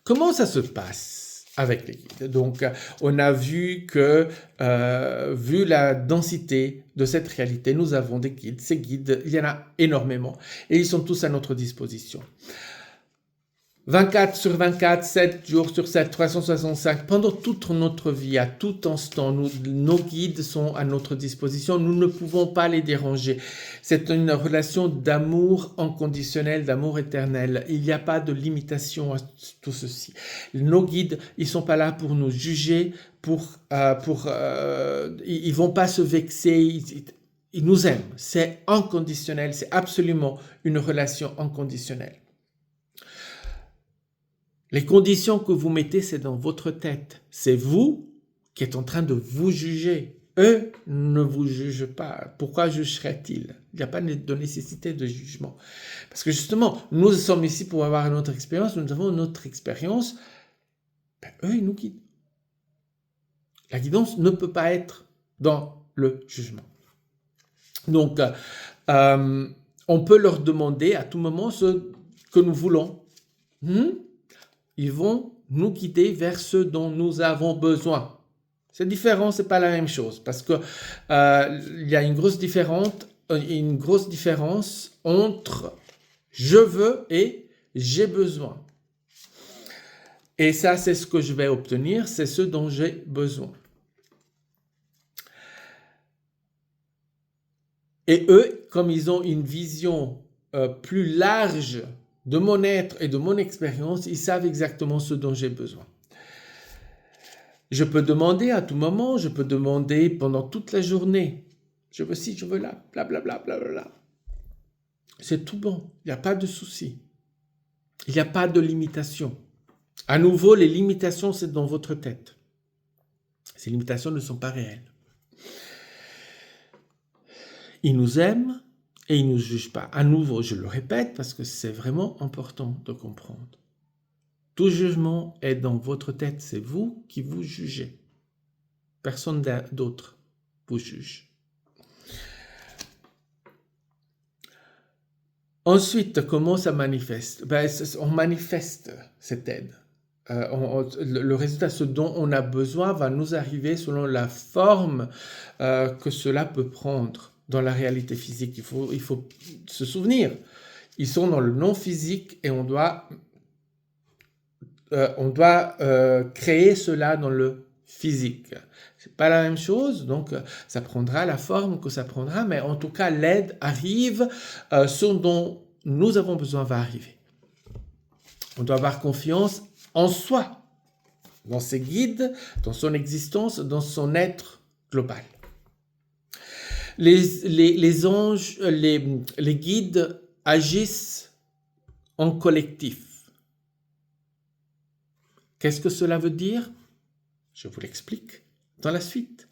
comment ça se passe avec les guides? Donc, on a vu que, vu la densité de cette réalité, nous avons des guides. Ces guides, il y en a énormément et ils sont tous à notre disposition. 24 sur 24, 7 jours sur 7, 365, pendant toute notre vie, à tout instant, nos guides sont à notre disposition. Nous ne pouvons pas les déranger. C'est une relation d'amour inconditionnel, d'amour éternel. Il n'y a pas de limitation à tout ceci. Nos guides, ils sont pas là pour nous juger, ils vont pas se vexer. Ils nous aiment. C'est inconditionnel. C'est absolument une relation inconditionnelle. Les conditions que vous mettez, c'est dans votre tête. C'est vous qui êtes en train de vous juger. Eux ne vous jugent pas. Pourquoi jugeraient-ils? Il n'y a pas de nécessité de jugement. Parce que justement, nous sommes ici pour avoir notre expérience. Nous avons notre expérience. Eux, ils nous guident. La guidance ne peut pas être dans le jugement. Donc, on peut leur demander à tout moment ce que nous voulons. Ils vont nous guider vers ce dont nous avons besoin. C'est différent, c'est pas la même chose, parce que il y a une grosse différence entre je veux et j'ai besoin. Et ça, c'est ce que je vais obtenir, c'est ce dont j'ai besoin. Et eux, comme ils ont une vision plus large de mon être et de mon expérience, ils savent exactement ce dont j'ai besoin. Je peux demander à tout moment, je peux demander pendant toute la journée. Je veux ci, je veux là, blablabla, blablabla. C'est tout bon, il n'y a pas de souci. Il n'y a pas de limitation. À nouveau, les limitations, c'est dans votre tête. Ces limitations ne sont pas réelles. Ils nous aiment et ils ne nous jugent pas. À nouveau, je le répète parce que c'est vraiment important de comprendre. Tout jugement est dans votre tête, c'est vous qui vous jugez. Personne d'autre vous juge. Ensuite, comment ça manifeste? On manifeste cette aide. Le résultat, ce dont on a besoin, va nous arriver selon la forme que cela peut prendre dans la réalité physique. Il faut se souvenir, ils sont dans le non-physique et on doit créer cela dans le physique. C'est pas la même chose, donc ça prendra la forme que ça prendra, mais en tout cas, l'aide arrive, ce dont nous avons besoin va arriver. On doit avoir confiance en soi, dans ses guides, dans son existence, dans son être global. Les anges, les guides agissent en collectif. Qu'est-ce que cela veut dire? Je vous l'explique dans la suite.